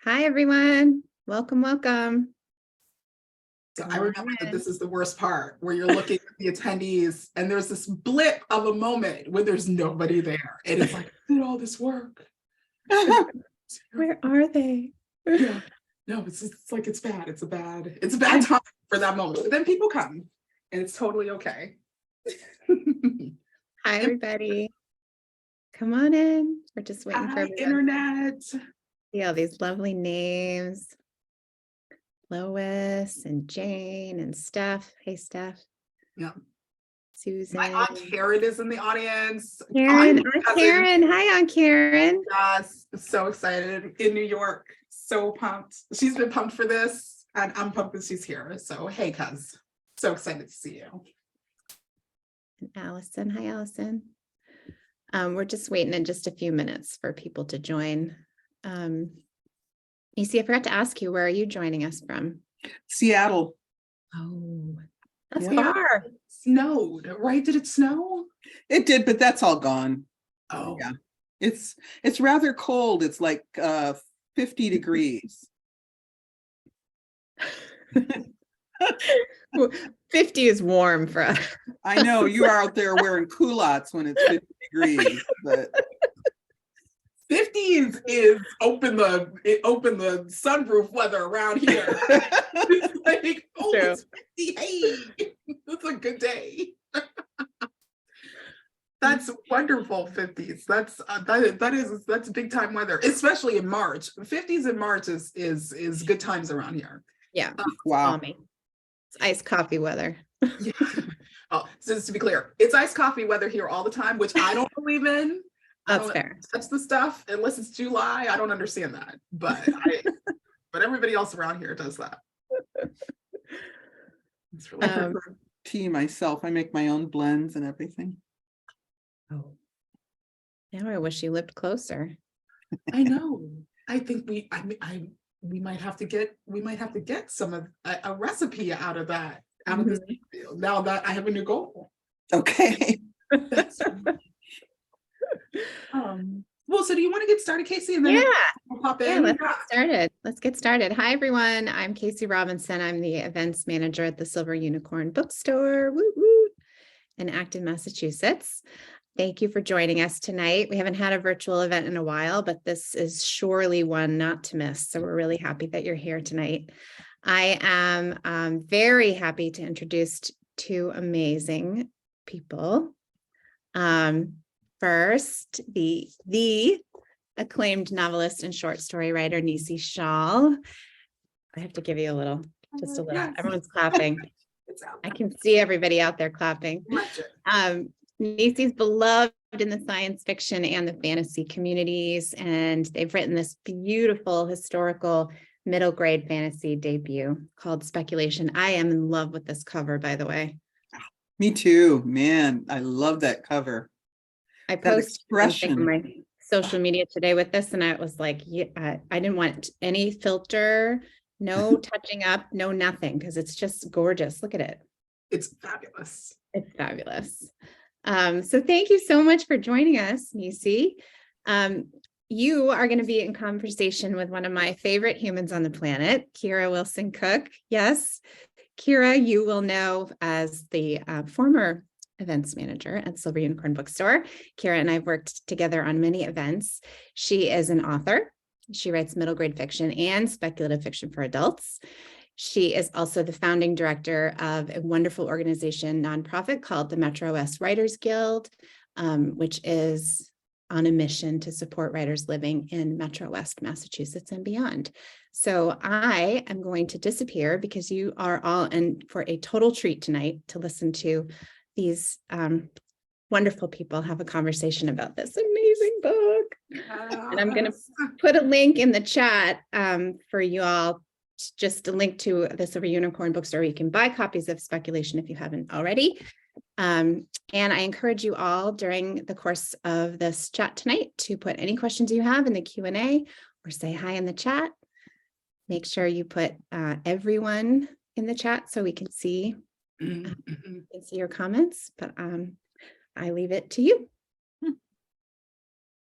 Hi, everyone. Welcome, welcome. So I remember that this is the worst part, where you're looking at the attendees and there's this blip of a moment when there's nobody there. And it's like, I did all this work. Where are they? Yeah. No, it's like it's bad. It's a bad time for that moment. But then people come and it's totally okay. Hi, everybody. Come on in. We're just waiting for Hi, internet. See all these lovely names. Lois and Jane and Steph. Hey, Steph. Yeah. Susan. My Aunt Karen is in the audience. Karen. Aunt Karen. Hi, Aunt Karen. Yes, so excited in New York. So pumped. She's been pumped for this, and I'm pumped that she's here. So hey, cuz. So excited to see you. And Allison. Hi, Allison. We're just waiting in just a few minutes for people to join. Nisi, I forgot to ask you, where are you joining us from? Seattle. Oh, that's Yeah. far. It snowed, right? Did it snow? It did, but that's all gone. Oh, Yeah. It's rather cold. It's like 50 degrees. 50 is warm for us. I know you are out there wearing culottes when it's 50 degrees, but 50s is open the sunroof weather around here. It's like, oh, True. it's 50. Hey, it's a good day. That's wonderful. 50s. That's big time weather, especially in March. 50s in March is good times around here. Yeah. wow. Balmy. It's iced coffee weather. Yeah. Oh, so just to be clear, it's iced coffee weather here all the time, which I don't believe in. That's fair. Touch the stuff unless it's July. I don't understand that, but everybody else around here does that. It's really I prefer tea myself. I make my own blends and everything. Oh. Now I wish you lived closer. I know. I think we might have to get some of a recipe out of that, out of this field, now that I have a new goal. Okay. That's well, so do you want to get started, Casey? And then we'll pop in. Let's get started. Hi, everyone. I'm Casey Robinson. I'm the events manager at the Silver Unicorn Bookstore in Acton, Massachusetts. Thank you for joining us tonight. We haven't had a virtual event in a while, but this is surely one not to miss. So we're really happy that you're here tonight. I am very happy to introduce two amazing people. First, the acclaimed novelist and short story writer, Nisi Shawl. I have to give you a little, just a little, yes. Everyone's clapping. I can see everybody out there clapping. Nisi's beloved in the science fiction and the fantasy communities, and they've written this beautiful historical middle grade fantasy debut called Speculation. I am in love with this cover, by the way. Me too, man. I love that cover. I posted something on my social media today with this, and I was like, yeah, I didn't want any filter, no touching up, no nothing, because it's just gorgeous. Look at it. It's fabulous. It's fabulous. So thank you so much for joining us, Nisi. You are going to be in conversation with one of my favorite humans on the planet, Kyra Wilson Cook. Yes, Kyra, you will know as the former events manager at Silver Unicorn Bookstore. Kyra and I have worked together on many events. She is an author. She writes middle grade fiction and speculative fiction for adults. She is also the founding director of a wonderful organization, nonprofit called the Metro West Writers Guild, which is on a mission to support writers living in Metro West, Massachusetts and beyond. So I am going to disappear because you are all in for a total treat tonight to listen to these wonderful people have a conversation about this amazing book. And I'm going to put a link in the chat for you all, just a link to the Silver Unicorn Bookstore. You can buy copies of Speculation if you haven't already. And I encourage you all during the course of this chat tonight to put any questions you have in the Q&A or say hi in the chat. Make sure you put everyone in the chat so we can see your comments, but I leave it to you.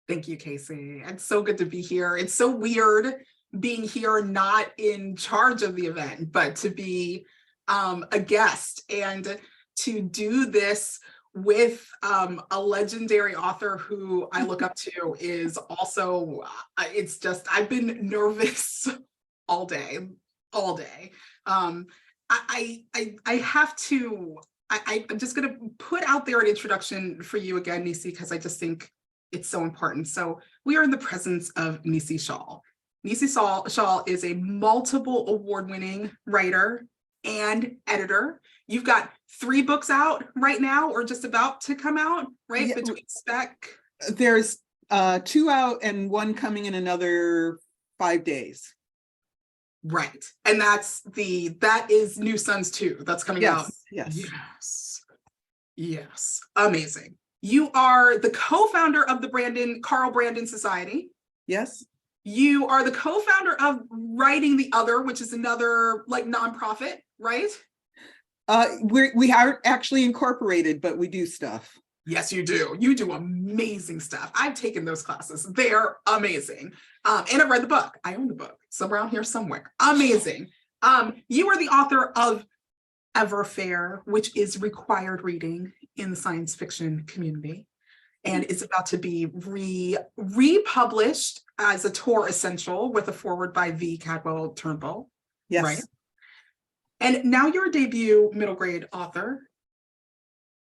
Thank you, Casey. It's so good to be here. It's so weird being here, not in charge of the event, but to be a guest and to do this with a legendary author who I look up to is also, it's just, I've been nervous all day. I have to, I'm just going to put out there an introduction for you again, Nisi, because I just think it's so important. So we are in the presence of Nisi Shawl. Nisi Shawl is a multiple award-winning writer and editor. You've got 3 books out right now, or just about to come out, right? Yeah. Between spec. There's 2 out and 1 coming in another 5 days. Right. And that is New Sons 2. That's coming out. Yes. Yes. Amazing. You are the co-founder of the Carl Brandon Society. Yes. You are the co-founder of Writing the Other, which is another like nonprofit, right? We aren't actually incorporated, but we do stuff. Yes, you do. You do amazing stuff. I've taken those classes. They're amazing. And I've read the book. I own the book. It's around here somewhere. Amazing. You are the author of Everfair, which is required reading in the science fiction community. And it's about to be republished as a Tor Essential with a foreword by V. Cadwell Turnbull. Yes. Right? And now you're a debut middle grade author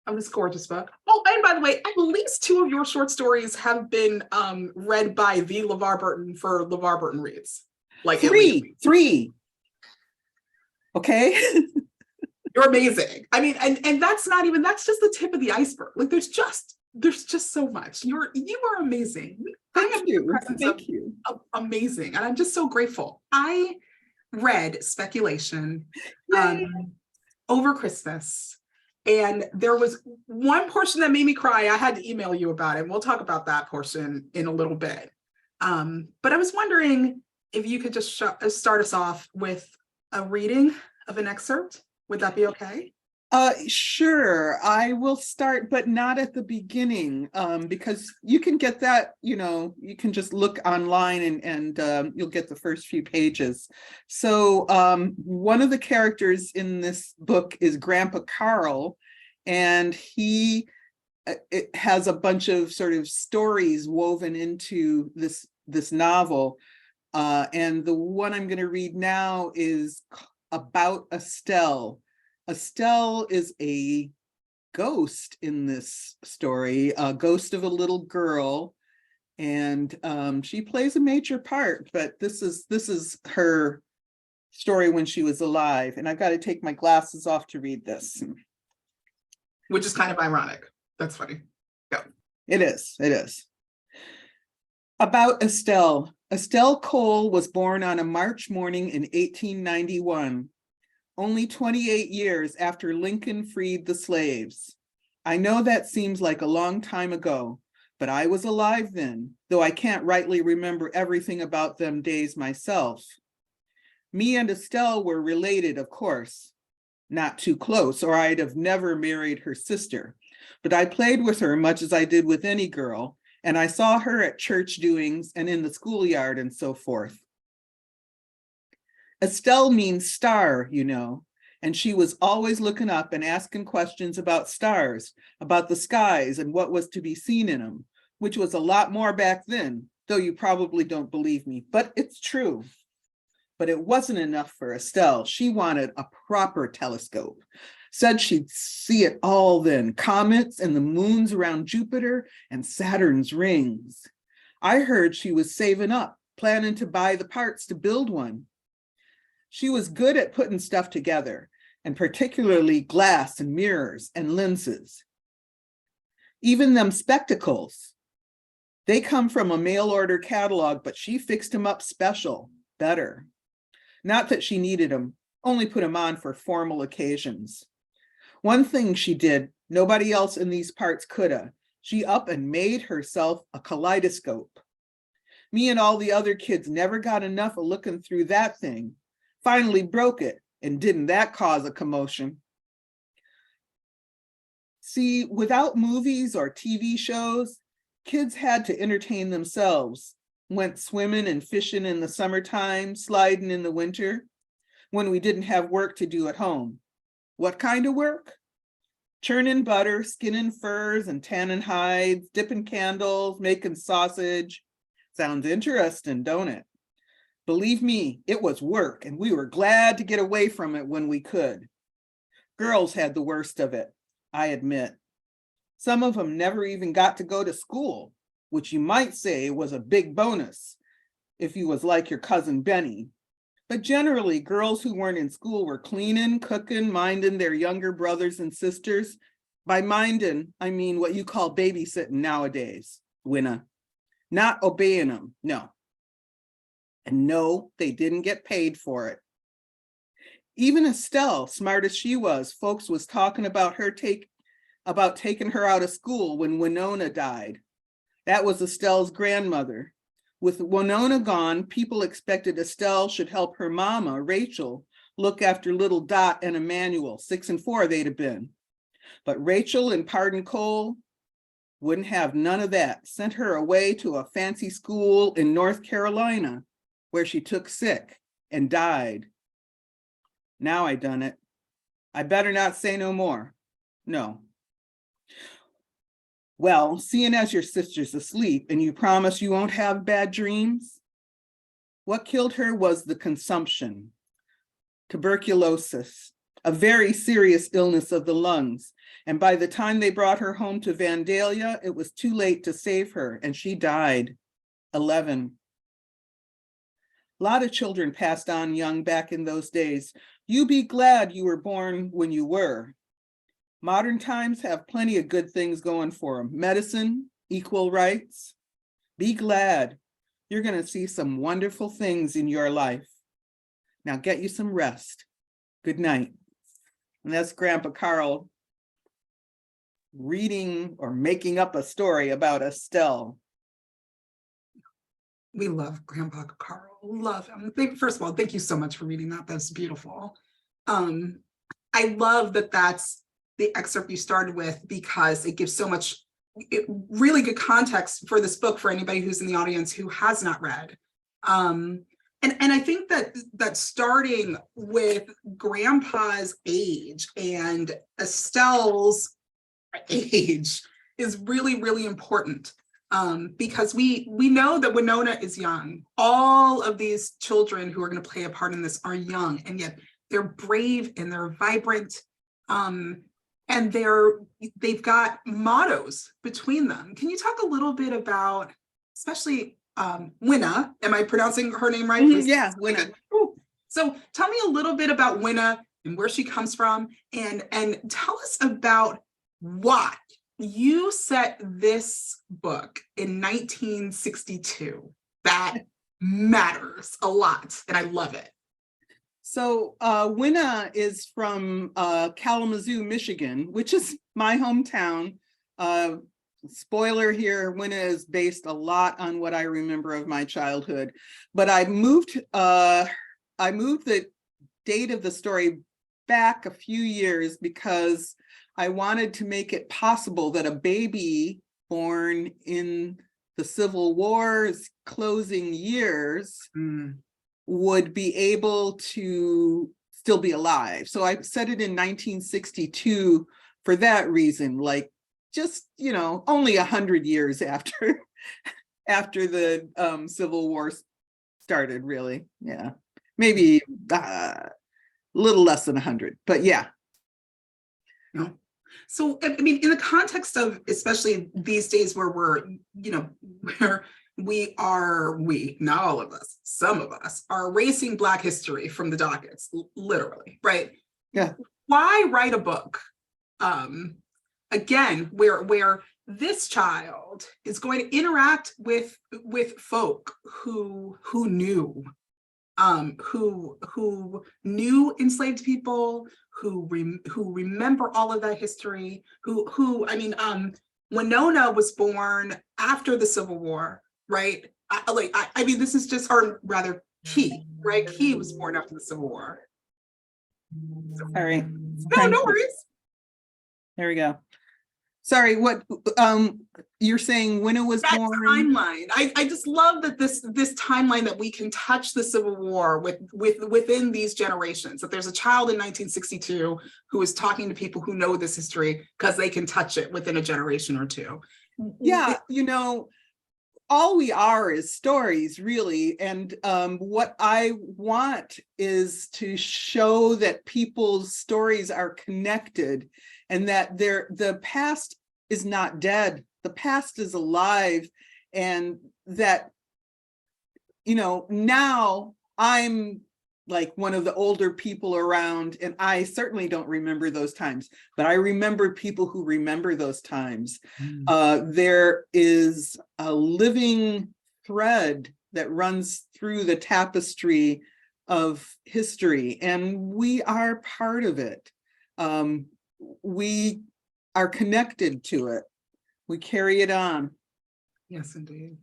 of this gorgeous book. Oh, and by the way, at least 2 of your short stories have been read by the LeVar Burton for LeVar Burton Reads. Like 3. Okay. You're amazing. I mean, and that's not even, that's just the tip of the iceberg. Like there's just so much. You are amazing. Thank you. Amazing. And I'm just so grateful. I read Speculation over Christmas. And there was one portion that made me cry. I had to email you about it. We'll talk about that portion in a little bit. But I was wondering if you could just start us off with a reading of an excerpt. Would that be okay? Sure. I will start, but not at the beginning, because you can get that, you can just look online and you'll get the first few pages. So one of the characters in this book is Grandpa Carl, and it has a bunch of sort of stories woven into this novel. And the one I'm going to read now is about Estelle. Estelle is a ghost in this story, a ghost of a little girl, and she plays a major part, but this is her story when she was alive, and I've got to take my glasses off to read this. Which is kind of ironic. That's funny. Yeah. It is. About Estelle. Estelle Cole was born on a March morning in 1891. Only 28 years after Lincoln freed the slaves. I know that seems like a long time ago, but I was alive then, though I can't rightly remember everything about them days myself. Me and Estelle were related, of course, not too close, or I'd have never married her sister, but I played with her much as I did with any girl, and I saw her at church doings and in the schoolyard and so forth. Estelle means star, and she was always looking up and asking questions about stars, about the skies and what was to be seen in them, which was a lot more back then, though you probably don't believe me, but it's true. But it wasn't enough for Estelle. She wanted a proper telescope, said she'd see it all then, comets and the moons around Jupiter and Saturn's rings. I heard she was saving up, planning to buy the parts to build one. She was good at putting stuff together, and particularly glass and mirrors and lenses. Even them spectacles. They come from a mail order catalog, but she fixed them up special, better. Not that she needed them, only put them on for formal occasions. One thing she did, nobody else in these parts coulda. She up and made herself a kaleidoscope. Me and all the other kids never got enough of looking through that thing. Finally broke it, and didn't that cause a commotion? See, without movies or TV shows, kids had to entertain themselves. went swimming and fishing in the summertime, sliding in the winter, when we didn't have work to do at home. What kind of work? Churning butter, skinning furs and tanning hides, dipping candles, making sausage. Sounds interesting, don't it? Believe me, it was work, and we were glad to get away from it when we could. Girls had the worst of it, I admit. Some of them never even got to go to school, which you might say was a big bonus if you was like your cousin Benny. But generally, girls who weren't in school were cleaning, cooking, minding their younger brothers and sisters. By minding, I mean what you call babysitting nowadays, Winna. Not obeying them, no. And no, they didn't get paid for it. Even Estelle, smart as she was, folks was talking about taking her out of school when Winona died. That was Estelle's grandmother. With Winona gone, people expected Estelle should help her mama, Rachel, look after little Dot and Emmanuel. 6 and 4 they'd have been. But Rachel and Pardon Cole wouldn't have none of that. Sent her away to a fancy school in North Carolina, where she took sick and died. Now I done it. I better not say no more. No. Well, seeing as your sister's asleep and you promise you won't have bad dreams, what killed her was the consumption, tuberculosis, a very serious illness of the lungs. And by the time they brought her home to Vandalia, it was too late to save her, and she died, 11. A lot of children passed on young back in those days. You be glad you were born when you were. Modern times have plenty of good things going for them. Medicine, equal rights. Be glad. You're going to see some wonderful things in your life. Now get you some rest. Good night. And that's Grandpa Carl reading or making up a story about Estelle. We love Grandpa Carl. Love him. First of all, thank you so much for reading that. That's beautiful. I love that that's the excerpt you started with, because it gives so much really good context for this book for anybody who's in the audience who has not read. And I think that starting with Grandpa's age and Estelle's age is really, really important. Because we know that Winona is young. All of these children who are going to play a part in this are young, and yet they're brave and they're vibrant, and they've got mottos between them. Can you talk a little bit about, especially Winna? Am I pronouncing her name right? Yeah, Winna. So tell me a little bit about Winna and where she comes from, and tell us about why you set this book in 1962. That matters a lot, and I love it. So Winna is from Kalamazoo, Michigan, which is my hometown. Spoiler here, Winna is based a lot on what I remember of my childhood. But I moved the date of the story back a few years because I wanted to make it possible that a baby born in the Civil War's closing years would be able to still be alive. So I set it in 1962 for that reason, like just, only 100 years after the Civil War started, really. Yeah, maybe a little less than 100, but yeah. No. So, I mean, in the context of, especially these days where we're, where not all of us, some of us are erasing Black history from the dockets, literally, right? Yeah. Why write a book, again, where this child is going to interact with folk who knew, who knew enslaved people, who remember all of that history, Winona was born after the Civil War, right? I mean, this is just, or rather Key, right? Key was born after the Civil War. All right. No worries. There we go. Sorry, what you're saying Winna was That born? timeline. I just love that this timeline that we can touch the Civil War within these generations, that there's a child in 1962 who is talking to people who know this history because they can touch it within a generation or two. Yeah, all we are is stories, really. And what I want is to show that people's stories are connected and that the past is not dead. The past is alive. And that, now I'm like one of the older people around, and I certainly don't remember those times, but I remember people who remember those times. There is a living thread that runs through the tapestry of history, and we are part of it. We are connected to it. We carry it on. Yes, indeed.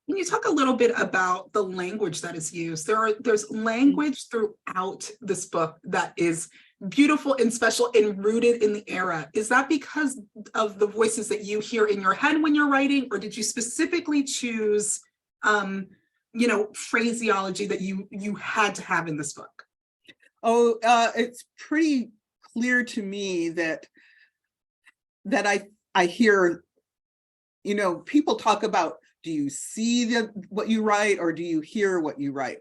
Can you talk a little bit about the language that is used? There's language throughout this book that is beautiful and special and rooted in the era. Is that because of the voices that you hear in your head when you're writing, or did you specifically choose, phraseology that you had to have in this book? Oh, it's pretty clear to me that I hear, people talk about, do you see what you write, or do you hear what you write?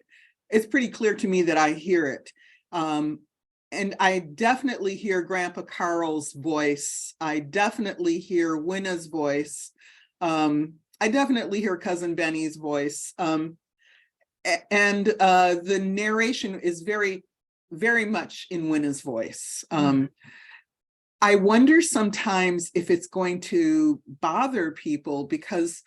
It's pretty clear to me that I hear it. And I definitely hear Grandpa Carl's voice. I definitely hear Winna's voice. I definitely hear Cousin Benny's voice. And the narration is very, very much in Winna's voice. I wonder sometimes if it's going to bother people, because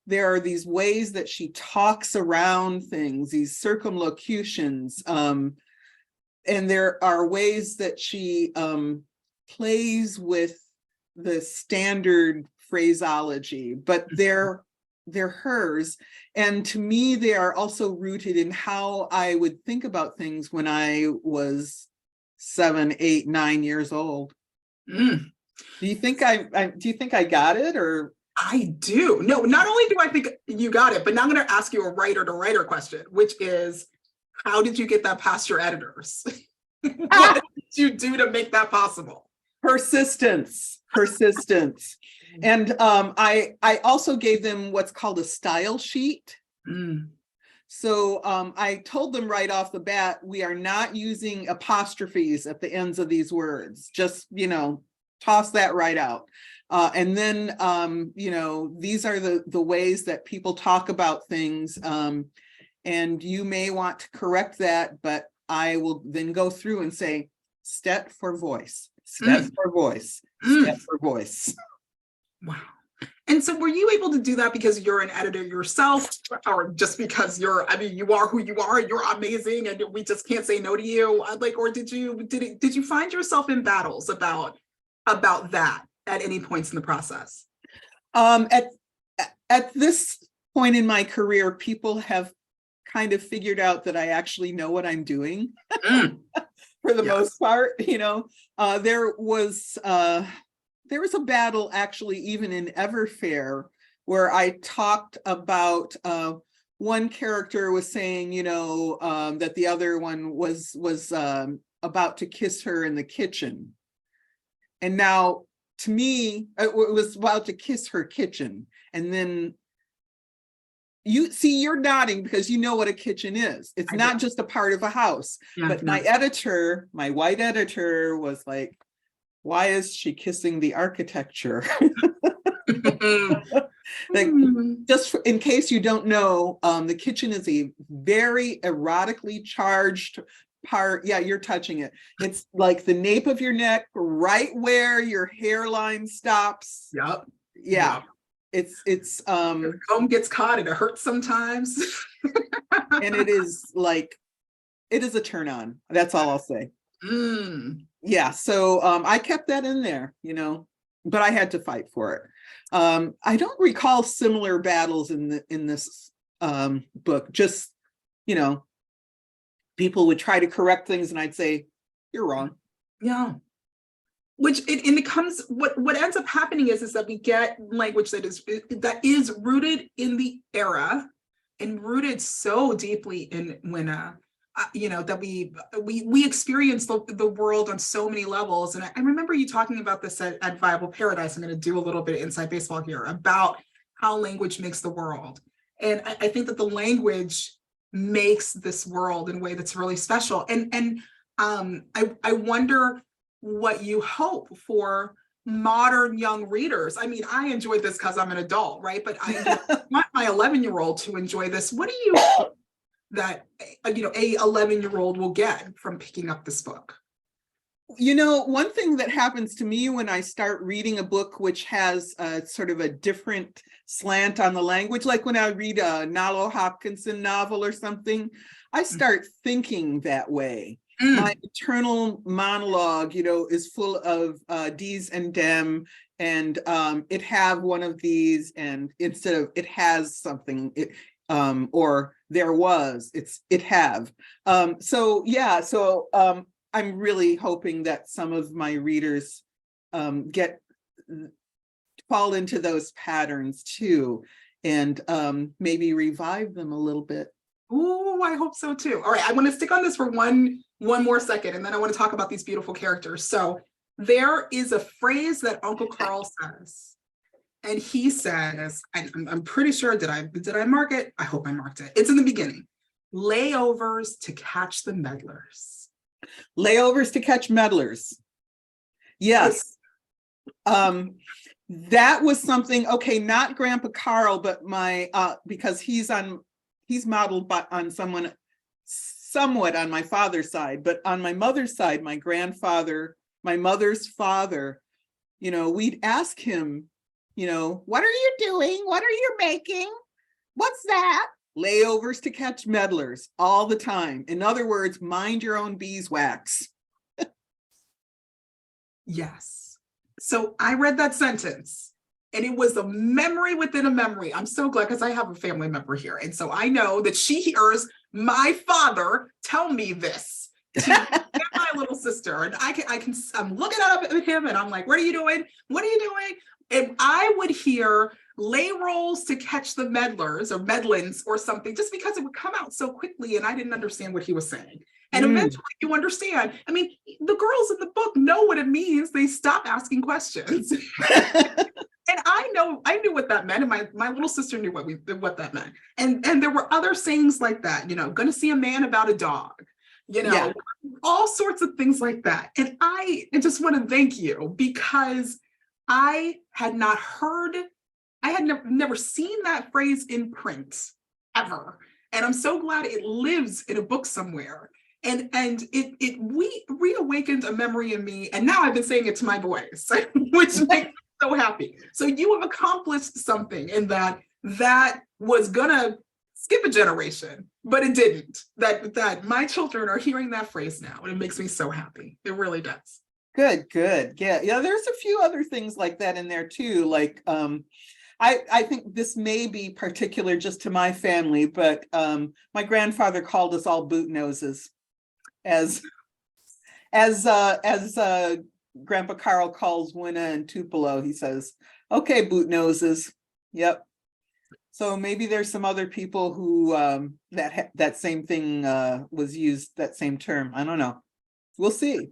there are these ways that she talks around things, these circumlocutions, and there are ways that she plays with the standard phraseology, but they're hers. And to me, they are also rooted in how I would think about things when I was 7, 8, 9 years old. Do you think I got it, or? I do. No, not only do I think you got it, but now I'm going to ask you a writer-to-writer question, which is, how did you get that past your editors? What did you do to make that possible? Persistence. And I also gave them what's called a style sheet. So I told them right off the bat, we are not using apostrophes at the ends of these words. Just, toss that right out. And then, these are the ways that people talk about things. And you may want to correct that, but I will then go through and say, step for voice, step for voice, step for voice. Wow. And so were you able to do that because you're an editor yourself, or just because you are who you are, you're amazing, and we just can't say no to you? Or did you find yourself in battles about that at any points in the process? At this point in my career, people have kind of figured out that I actually know what I'm doing for the most part. There was a battle actually even in Everfair where I talked about one character was saying, that the other one was about to kiss her in the kitchen. And now, to me, it was about to kiss her kitchen. And then you're nodding because you know what a kitchen is. It's not just a part of a house. But my editor, my white editor, was like, why is she kissing the architecture? Just in case you don't know, the kitchen is a very erotically charged part. Yeah, you're touching it. It's like the nape of your neck, right where your hairline stops. Yep. Yeah. It's the comb gets caught and it hurts sometimes. And it is a turn on. That's all I'll say. Yeah, so I kept that in there, but I had to fight for it. I don't recall similar battles in this book. Just, people would try to correct things and I'd say, you're wrong. Yeah. and it comes, what ends up happening is that we get language that is rooted in the era and rooted so deeply in Winna, that we experience the world on so many levels. And I remember you talking about this at Viable Paradise. I'm going to do a little bit of inside baseball here about how language makes the world. And I think that the language makes this world in a way that's really special. And I wonder what you hope for modern young readers. I mean, I enjoyed this because I'm an adult, right? But I want my 11-year-old to enjoy this. What do you hope that a 11-year-old will get from picking up this book? One thing that happens to me when I start reading a book which has sort of a different slant on the language, like when I read a Nalo Hopkinson novel or something, I start thinking that way. My internal monologue, is full of D's and dem, and it have one of these, and instead of it has something, or there was, it's it have. So I'm really hoping that some of my readers fall into those patterns too, and maybe revive them a little bit. Oh, I hope so too. All right, I want to stick on this for one more second, and then I want to talk about these beautiful characters. So there is a phrase that Uncle Carl says, and he says, I'm pretty sure, did I mark it? I hope I marked it. It's in the beginning. Layovers to catch the meddlers. Layovers to catch meddlers. Yes. That was something, okay, not Grandpa Carl, but my, because he's modeled on someone somewhat on my father's side, but on my mother's side, my grandfather, my mother's father, we'd ask him, what are you doing? What are you making? What's that? Layovers to catch meddlers all the time. In other words, mind your own beeswax. Yes. So I read that sentence, and it was a memory within a memory. I'm so glad, because I have a family member here. And so I know that she hears my father tell me this to my little sister. And I'm looking up at him and I'm like, what are you doing? What are you doing? And I would hear lay rolls to catch the meddlers or meddlins or something, just because it would come out so quickly and I didn't understand what he was saying. And eventually you understand. I mean, the girls in the book know what it means. They stop asking questions. And I knew what that meant. And my little sister knew what that meant. And there were other sayings like that, gonna see a man about a dog, all sorts of things like that. And I just want to thank you, because I had never seen that phrase in print ever. And I'm so glad it lives in a book somewhere. And it reawakened a memory in me. And now I've been saying it to my boys, which makes me so happy. So you have accomplished something in that was gonna skip a generation, but it didn't. That my children are hearing that phrase now, and it makes me so happy. It really does. Good. Yeah. There's a few other things like that in there too. Like, I think this may be particular just to my family, but my grandfather called us all boot noses, as Grandpa Carl calls Winna and Tupelo. He says, "Okay, boot noses." Yep. So maybe there's some other people who that same thing was used, that same term. I don't know. We'll see.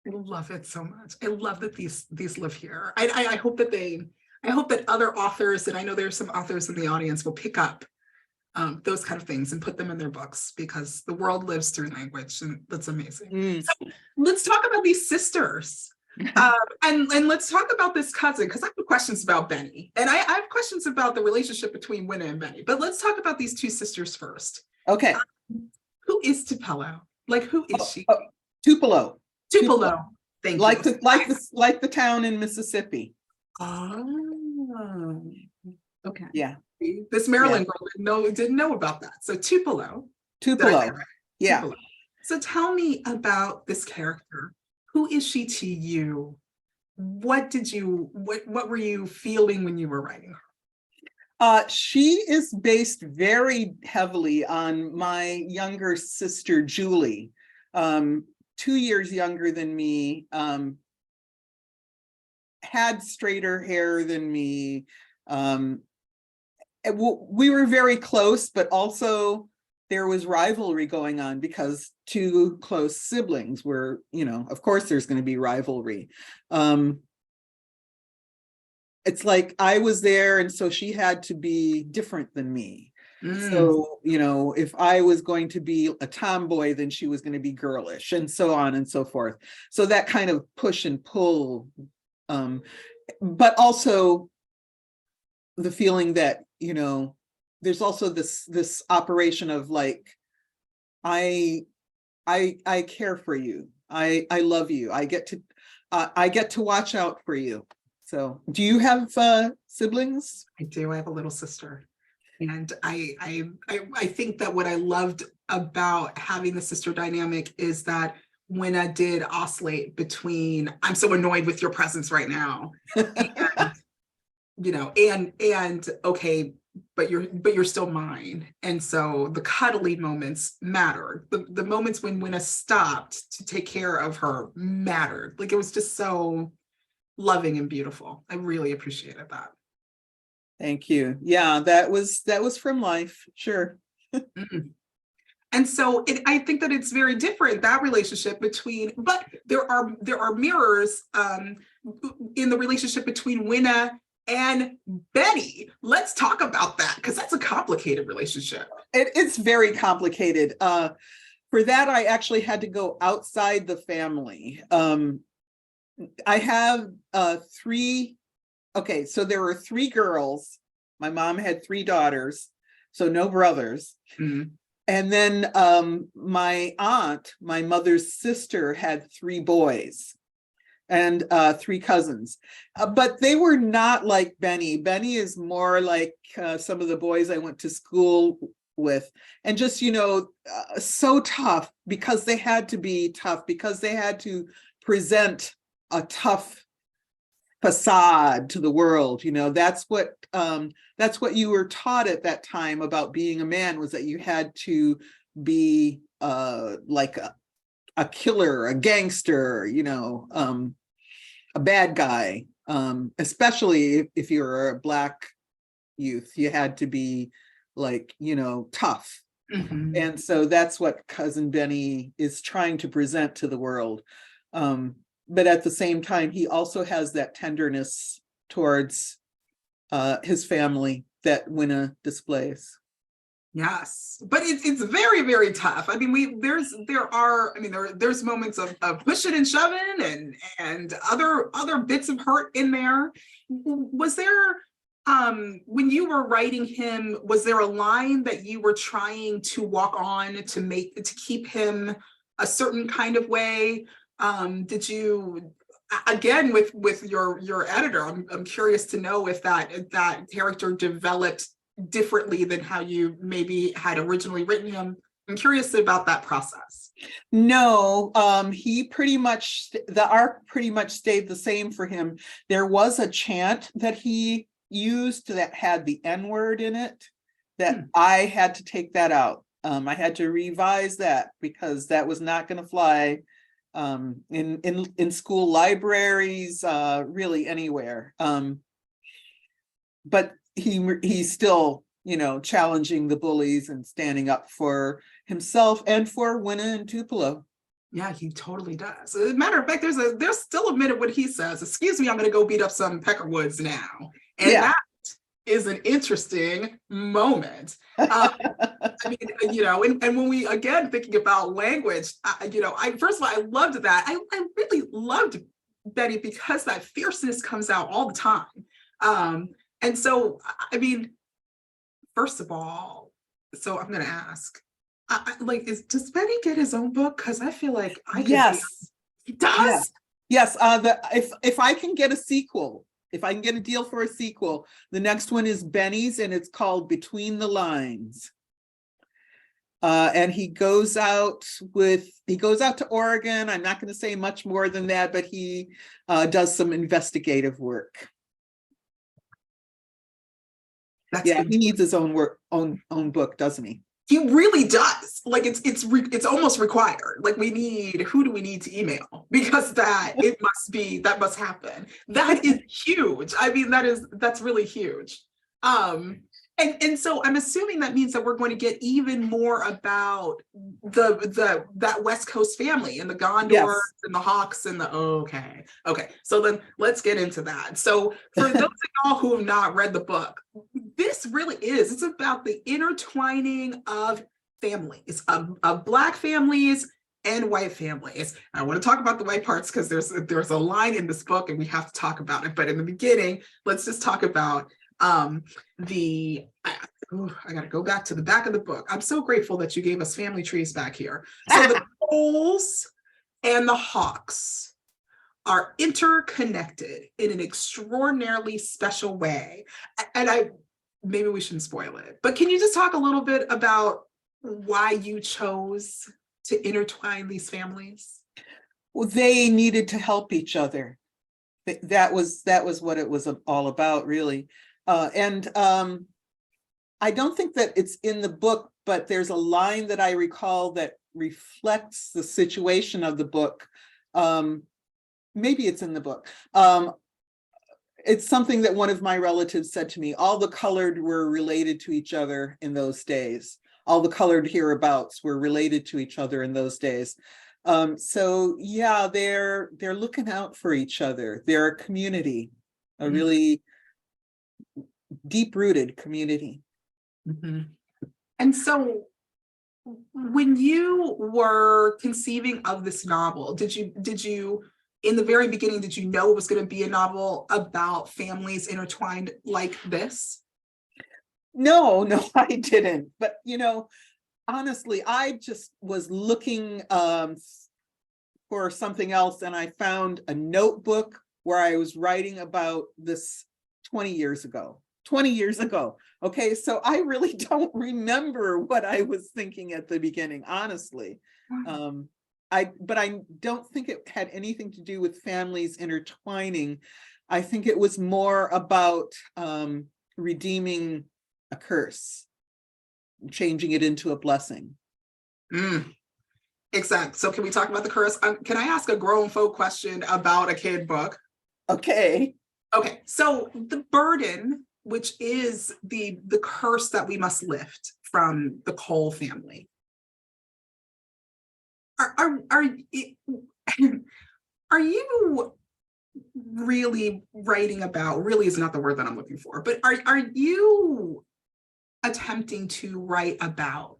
I love it so much. I love that these live here. I hope that other authors, and I know there's some authors in the audience, will pick up those kind of things and put them in their books, because the world lives through language, and that's amazing. So let's talk about these sisters. And let's talk about this cousin, because I have questions about Benny, and I have questions about the relationship between Winna and Benny. But let's talk about these two sisters first. Okay. Who is Tupelo? Like, who is she? Tupelo. Tupelo. Thank you. Like the town in Mississippi. Oh, okay. Yeah. This Maryland girl didn't know about that. So Tupelo. Tupelo. Yeah. Tupelo. So tell me about this character. Who is she to you? What were you feeling when you were writing her? She is based very heavily on my younger sister, Julie, 2 years younger than me. had straighter hair than me. We were very close, but also there was rivalry going on because two close siblings were, of course there's going to be rivalry. It's like I was there, and so she had to be different than me. So, if I was going to be a tomboy, then she was going to be girlish, and so on and so forth. So that kind of push and pull, but also the feeling that, there's also this operation of like, I care for you. I love you. I get to watch out for you. So do you have siblings? I do. I have a little sister. And I think that what I loved about having the sister dynamic is that Winna did oscillate between, I'm so annoyed with your presence right now. And, and okay, but you're still mine. And so the cuddly moments mattered. The moments when Winna stopped to take care of her mattered. Like, it was just so loving and beautiful. I really appreciated that. Thank you. Yeah, that was from life. Sure. And so I think that it's very different, that relationship between, but there are mirrors in the relationship between Winna and Benny. Let's talk about that, because that's a complicated relationship. It's very complicated. For that, I actually had to go outside the family. I have three. Okay, so there were three girls. My mom had three daughters, so no brothers. Mm-hmm. And then my aunt, my mother's sister, had three boys and three cousins. But they were not like Benny. Benny is more like some of the boys I went to school with. And just, so tough, because they had to be tough, because they had to present a tough facade to the world. That's what you were taught at that time about being a man, was that you had to be like a killer, a gangster, a bad guy, especially if you were a Black youth. You had to be like, tough. Mm-hmm. And so that's what cousin Benny is trying to present to the world. But at the same time, he also has that tenderness towards his family that Winna displays. Yes, but it's very, very tough. I mean, there's moments of pushing and shoving and other bits of hurt in there. Was there, when you were writing him, was there a line that you were trying to walk on to keep him a certain kind of way? Did you, again, with your editor, I'm curious to know if that character developed differently than how you maybe had originally written him. I'm curious about that process. No, the arc pretty much stayed the same for him. There was a chant that he used that had the N-word in it that I had to take that out. I had to revise that because that was not going to fly in school libraries, really anywhere. But he's still, challenging the bullies and standing up for himself and for Winna and Tupelo. Yeah, he totally does. As a matter of fact, there's still a minute when he says, "Excuse me, I'm going to go beat up some Peckerwoods now," and that is an interesting moment. I mean, and when we, again, thinking about language, first of all, I loved that. I really loved Betty because that fierceness comes out all the time. And so, I mean, first of all, so I'm going to ask, does Benny get his own book? Because I feel like Yes, he does. Yes. If I can get a sequel, if I can get a deal for a sequel, the next one is Benny's, and it's called Between the Lines. And he goes out to Oregon. I'm not going to say much more than that, but he does some investigative work. He needs his own book, doesn't he? He really does. Like it's almost required. Like who do we need to email? Because that must happen. That is huge. I mean, that's really huge. And so I'm assuming that means that we're going to get even more about that West Coast family and the Gondors Yes. and the Hawks and okay. So then let's get into that. So for those of y'all who have not read the book, this really it's about the intertwining of families, of Black families and white families. I want to talk about the white parts because there's a line in this book and we have to talk about it. But in the beginning, let's just talk about I gotta go back to the back of the book. I'm so grateful that you gave us family trees back here. So the Coles and the Hawks are interconnected in an extraordinarily special way. And maybe we shouldn't spoil it, but can you just talk a little bit about why you chose to intertwine these families? Well, they needed to help each other. That was what it was all about, really. I don't think that it's in the book, but there's a line that I recall that reflects the situation of the book. Maybe it's in the book. It's something that one of my relatives said to me. All the colored were related to each other in those days. All the colored hereabouts were related to each other in those days. So yeah, they're looking out for each other. They're a community, a really deep-rooted community. Mm-hmm. And so when you were conceiving of this novel, did you in the very beginning, did you know it was going to be a novel about families intertwined like this? No, I didn't. But, honestly, I just was looking for something else, and I found a notebook where I was writing about this 20 years ago. Okay, so I really don't remember what I was thinking at the beginning, honestly. But I don't think it had anything to do with families intertwining. I think it was more about redeeming a curse, changing it into a blessing. Exactly. So can we talk about the curse? Can I ask a grown folk question about a kid book? Okay. So the burden, which is the curse that we must lift from the Cole family. Are you really writing about, really is not the word that I'm looking for, but are you attempting to write about,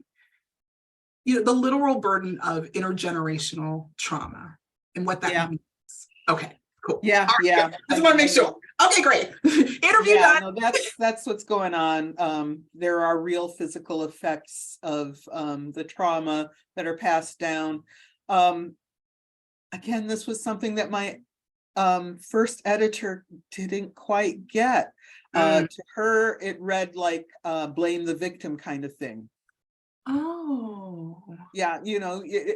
the literal burden of intergenerational trauma and what that means? Okay, cool. Yeah. Just want to make sure. Okay, great. Interview done. No, that's what's going on. There are real physical effects of the trauma that are passed down. Again, this was something that my first editor didn't quite get. To her, it read like blame the victim kind of thing. Oh. Yeah,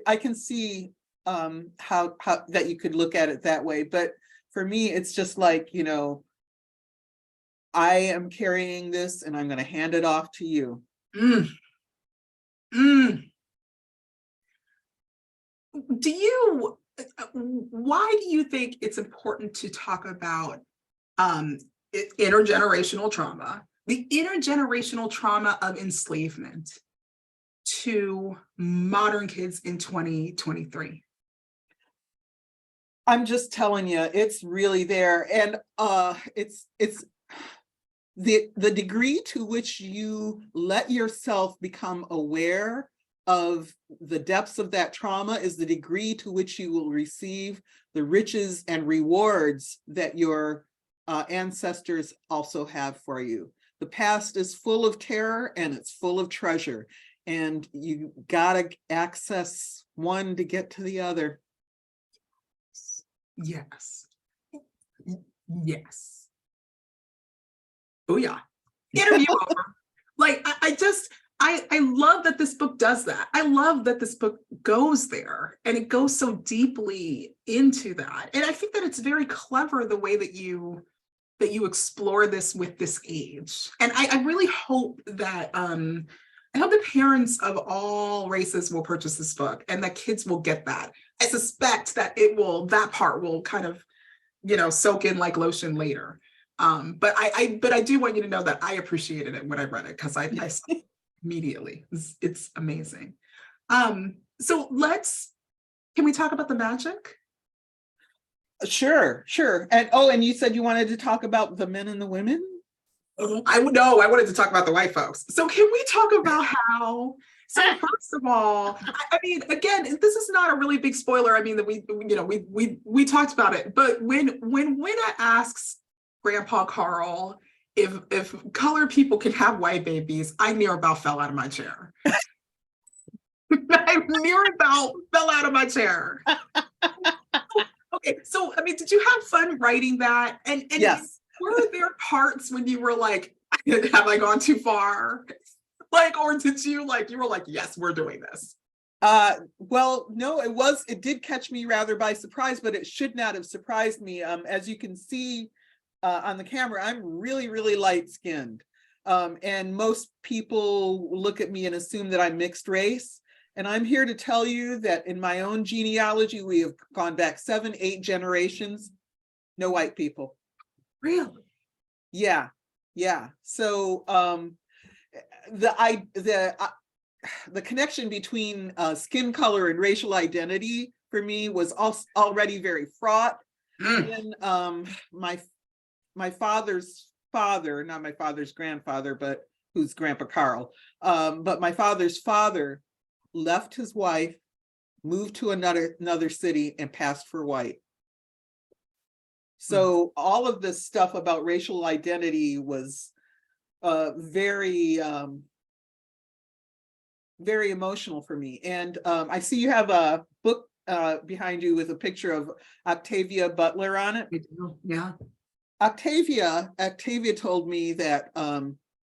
I can see how that you could look at it that way, but for me, it's just like, I am carrying this and I'm going to hand it off to you. Why do you think it's important to talk about intergenerational trauma, the intergenerational trauma of enslavement to modern kids in 2023? I'm just telling you, it's really there. And it's the degree to which you let yourself become aware of the depths of that trauma is the degree to which you will receive the riches and rewards that your ancestors also have for you. The past is full of terror and it's full of treasure, and you gotta access one to get to the other. Yes. Oh yeah. Interview over. Like I love that this book does that. I love that this book goes there and it goes so deeply into that. And I think that it's very clever the way that you explore this with this age. And I really hope that I hope the parents of all races will purchase this book and that kids will get that. I suspect that that part will kind of, soak in like lotion later. But I do want you to know that I appreciated it when I read it, because I saw it immediately. It's amazing. So can we talk about the magic? Sure. And you said you wanted to talk about the men and the women? I wanted to talk about the white folks. So can we talk about how, so first of all, I mean, again, this is not a really big spoiler. I mean, that we talked about it, but when Winna asks Grandpa Carl if colored people can have white babies, I near about fell out of my chair. I near about fell out of my chair. Okay, so I mean, did you have fun writing that? And yes. Were there parts when you were like, have I gone too far? Like, or did you you were like, yes, we're doing this? Well, no, it did catch me rather by surprise, but it should not have surprised me. As you can see on the camera, I'm really, really light-skinned. And most people look at me and assume that I'm mixed race. And I'm here to tell you that in my own genealogy, we have gone back 7-8 generations, no white people. Really? Yeah. So the connection between skin color and racial identity for me was already very fraught. And my father's father, not my father's grandfather, but who's Grandpa Carl, but my father's father left his wife, moved to another city, and passed for white. So all of this stuff about racial identity was very emotional for me. And I see you have a book behind you with a picture of Octavia Butler on it. Yeah. Octavia told me that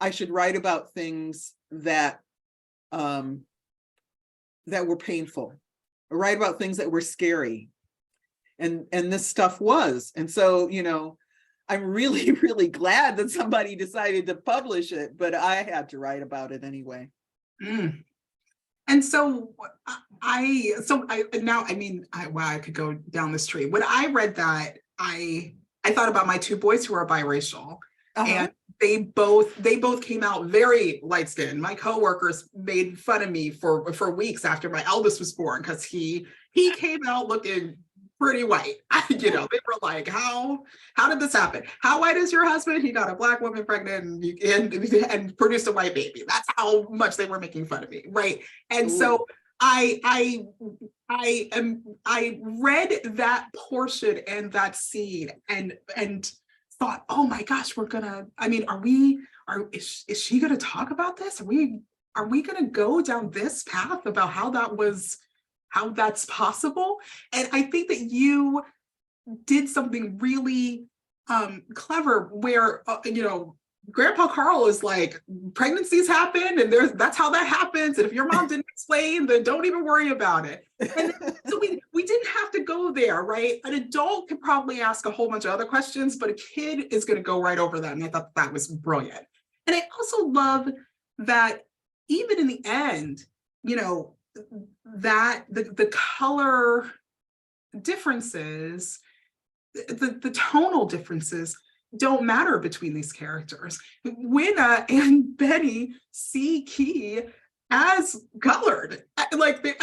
I should write about things that were painful, or write about things that were scary. And this stuff was. And so, I'm really, really glad that somebody decided to publish it, but I had to write about it anyway. And so I could go down this tree. When I read that, I thought about my two boys who are biracial. And they both came out very light skinned. My coworkers made fun of me for weeks after my eldest was born, because he came out looking pretty white. They were like, how did this happen? How white is your husband? He got a Black woman pregnant and produced a white baby. That's how much they were making fun of me, right? And so I read that portion and that scene and thought, oh my gosh, is she gonna talk about this? Are we gonna go down this path about how that's possible? And I think that you did something really clever where, Grandpa Carl is like, pregnancies happen and that's how that happens. And if your mom didn't explain, then don't even worry about it. And so we didn't have to go there, right? An adult could probably ask a whole bunch of other questions, but a kid is going to go right over that. And I thought that was brilliant. And I also love that even in the end, that the color differences, the tonal differences don't matter between these characters. Winna and Benny see Key as colored. And I think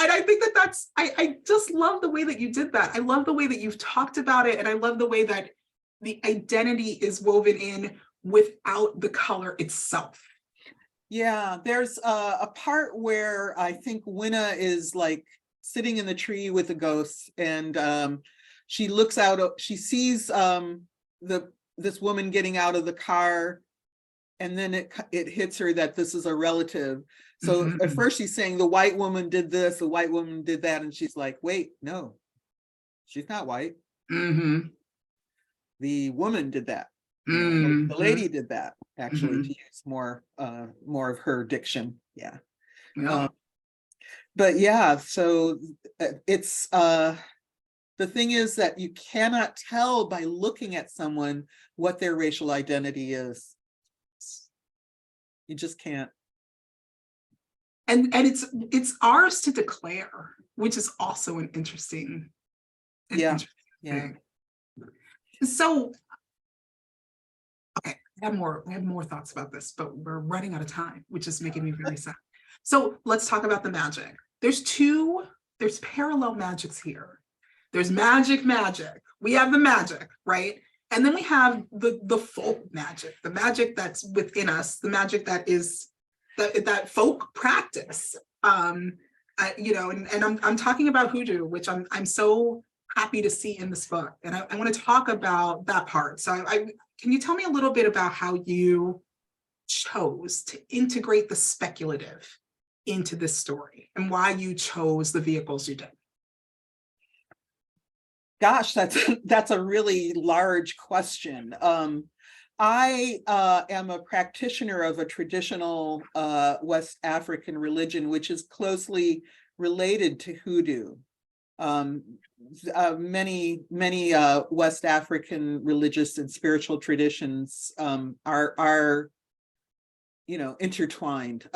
I just love the way that you did that. I love the way that you've talked about it. And I love the way that the identity is woven in without the color itself. Yeah, there's a part where I think Winna is like sitting in the tree with the ghosts, and she looks out, she sees this woman getting out of the car, and then it hits her that this is a relative. So at first she's saying the white woman did this, the white woman did that, and she's like, wait, no, she's not white. The woman did that. The lady did that, actually, to use more of her diction. Yeah. But yeah, so it's the thing is that you cannot tell by looking at someone what their racial identity is. You just can't. and it's ours to declare, which is also an interesting thing. So, okay, I have more thoughts about this, but we're running out of time, which is making me very sad. So let's talk about the magic. There's parallel magics here. There's magic. We have the magic, right? And then we have the folk magic, the magic that's within us, the magic that is that folk practice. And I'm talking about hoodoo, which I'm so happy to see in this book. And I want to talk about that part. So can you tell me a little bit about how you chose to integrate the speculative into this story and why you chose the vehicles you did? Gosh, that's a really large question. I am a practitioner of a traditional West African religion, which is closely related to hoodoo. Many West African religious and spiritual traditions are intertwined.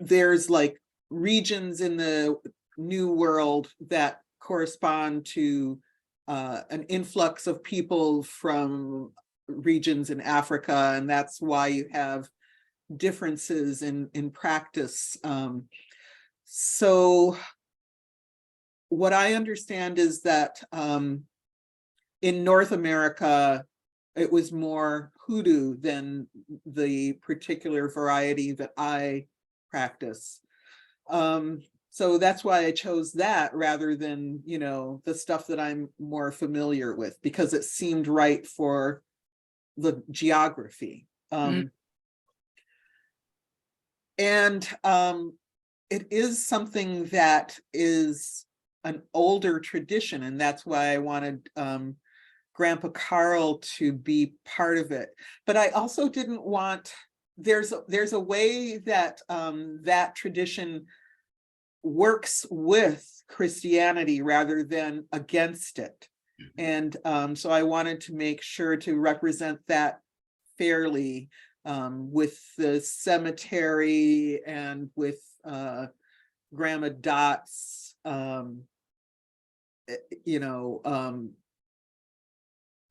There's like regions in the New World that correspond to an influx of people from regions in Africa, and that's why you have differences in practice. So what I understand is that in North America, it was more hoodoo than the particular variety that I practice. So that's why I chose that rather than, the stuff that I'm more familiar with, because it seemed right for the geography. And it is something that is an older tradition, and that's why I wanted Grandpa Carl to be part of it. But I also didn't want, there's a way that that tradition works with Christianity rather than against it. And so I wanted to make sure to represent that fairly with the cemetery and with Grandma Dot's,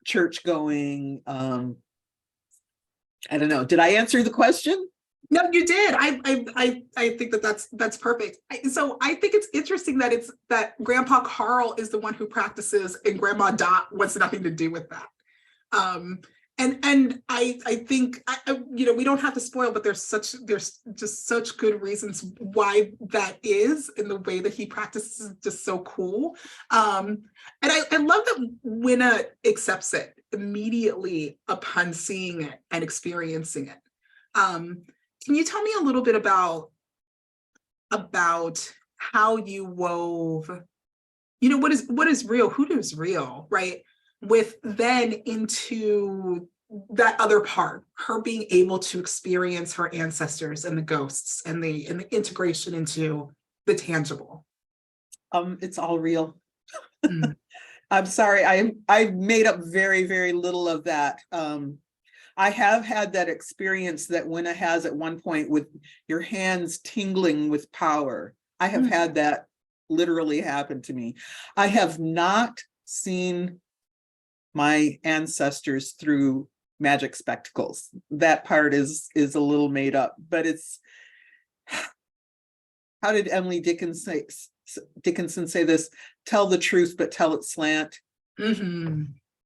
church going. I don't know. Did I answer the question? No, you did. I think that's perfect. So I think it's interesting that Grandpa Carl is the one who practices and Grandma Dot wants nothing to do with that. And I think we don't have to spoil, but there's just such good reasons why that is, and the way that he practices is just so cool. And I love that Winna accepts it immediately upon seeing it and experiencing it. Can you tell me a little bit about how you wove, what is real, hoodoo's real, right? With then into that other part, her being able to experience her ancestors and the ghosts and the integration into the tangible. It's all real. I'm sorry, I've made up very, very little of that. I have had that experience that Winna has at one point with your hands tingling with power. I have had that literally happen to me. I have not seen my ancestors through magic spectacles. That part is a little made up, but it's, how did Emily Dickinson say this? Tell the truth, but tell it slant.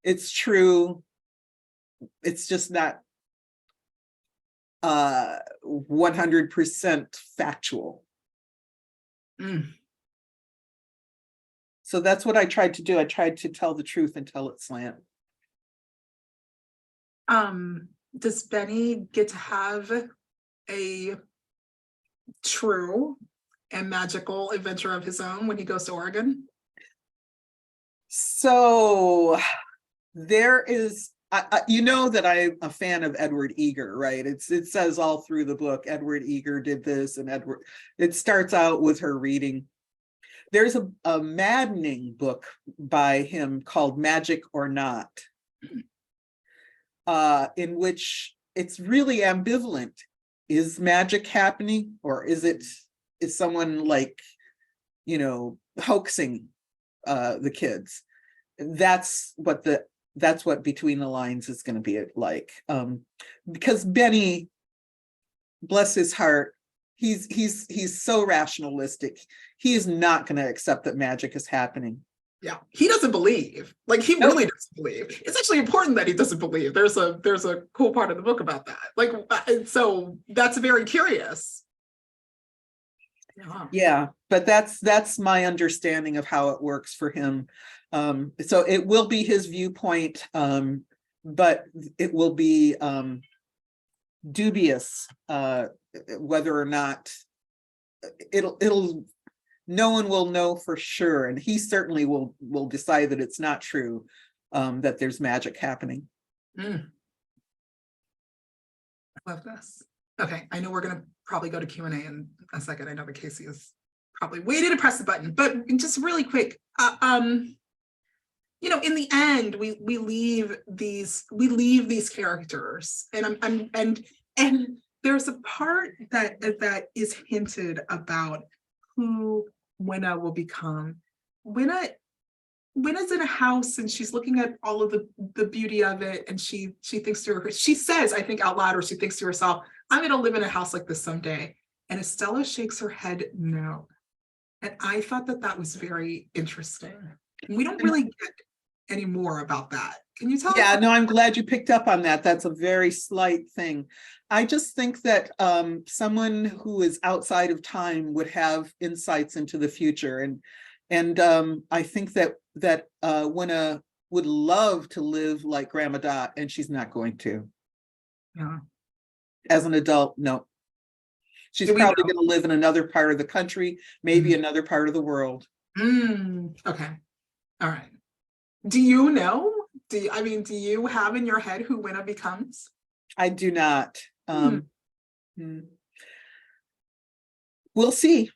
It's true. It's just not 100% factual. So that's what I tried to do. I tried to tell the truth and tell it slant. Does Benny get to have a true and magical adventure of his own when he goes to Oregon? So there is, you know that I'm a fan of Edward Eger, right? It says all through the book, Edward Eger did this, and it starts out with her reading. There's a maddening book by him called Magic or Not, in which it's really ambivalent. is magic happening, or is someone like, hoaxing the kids? That's what Between the Lines is going to be like. Because Benny, bless his heart, he's so rationalistic. He is not going to accept that magic is happening. Yeah, he doesn't believe. Like, he Nope. really doesn't believe. It's actually important that he doesn't believe. There's a cool part of the book about that. Like, so that's very curious. Yeah, but that's my understanding of how it works for him. So it will be his viewpoint, but it will be dubious whether or not it'll no one will know for sure, and he certainly will decide that it's not true, that there's magic happening. I love this. Okay, I know we're gonna probably go to Q&A in a second. I know that Casey is probably waiting to press the button, but just really quick, in the end, we leave these characters, and there's a part that is hinted about who Winna will become. Winna's in a house and she's looking at all of the beauty of it, and she thinks to her, she says, I think out loud, or she thinks to herself, I'm going to live in a house like this someday. And Estelle shakes her head no. And I thought that was very interesting. We don't really get any more about that. Can you tell us? Yeah, no, I'm glad you picked up on that. That's a very slight thing. I just think that someone who is outside of time would have insights into the future, and I think that Winna would love to live like Grandma Dot, and she's not going to. Yeah. As an adult, no. She's probably going to live in another part of the country, maybe another part of the world. Okay. All right. Do you know? Do you have in your head who Winna becomes? I do not. We'll see.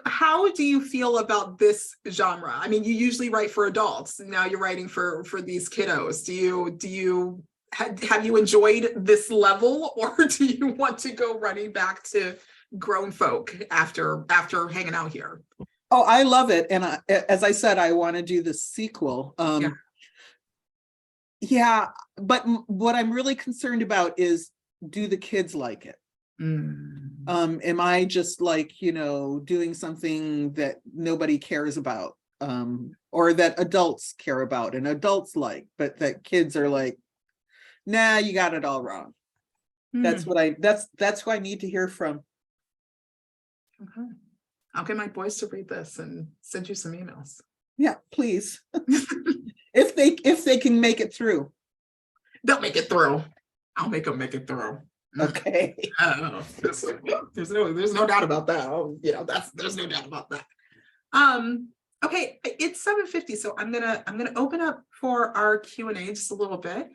How do you feel about this genre? I mean, you usually write for adults, and now you're writing for these kiddos. Have you enjoyed this level, or do you want to go running back to grown folk after hanging out here? Oh, I love it. And as I said, I want to do the sequel. Yeah, but what I'm really concerned about is, do the kids like it? Am I just like, doing something that nobody cares about, or that adults care about and adults like, but that kids are like, nah, you got it all wrong. That's who I need to hear from. Okay. I'll get my boys to read this and send you some emails. Yeah, please. If they can make it through. They'll make it through. I'll make them make it through. Okay. There's no doubt about that. There's no doubt about that. Okay, it's 7:50, so I'm gonna open up for our Q&A just a little bit.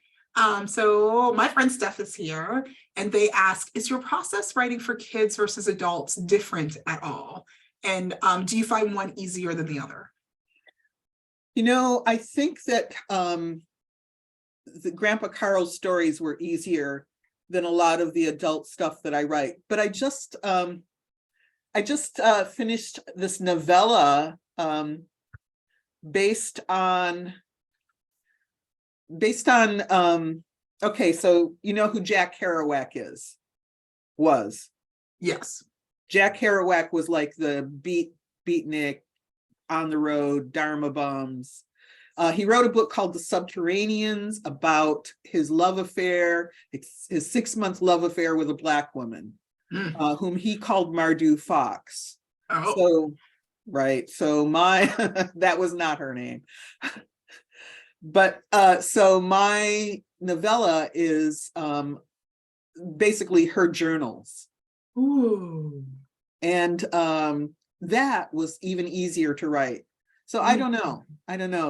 So my friend Steph is here, and they ask, is your process writing for kids versus adults different at all? And do you find one easier than the other? I think that the Grandpa Carl's stories were easier than a lot of the adult stuff that I write. But I just finished this novella based on okay, so you know who Jack Kerouac was? Yes. Jack Kerouac was like the beatnik, on the road, Dharma bums. He wrote a book called The Subterraneans about his love affair, his 6-month love affair with a Black woman, whom he called Mardu Fox. Oh. So, right. So that was not her name. But so my novella is basically her journals. Ooh. And that was even easier to write. So I don't know.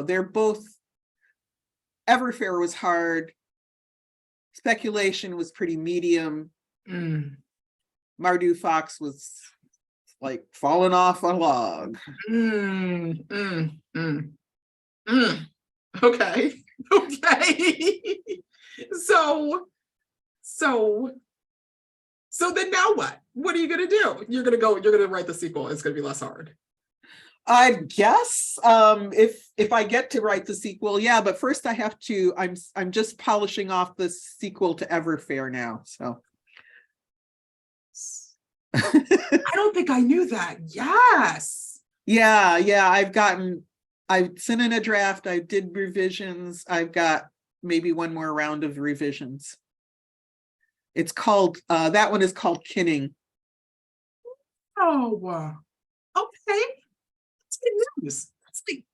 They're both, Everfair was hard. Speculation was pretty medium. Mardu Fox was like falling off a log. Okay. So, so, so then now what? What are you gonna do? You're gonna write the sequel. It's gonna be less hard. I guess if I get to write the sequel, yeah, but first I have to, I'm just polishing off the sequel to Everfair now, so. I don't think I knew that. Yes. Yeah, I sent in a draft, I did revisions, I've got maybe one more round of revisions. It's called, that one is called Kinning. Oh, okay. That's good news. That's like,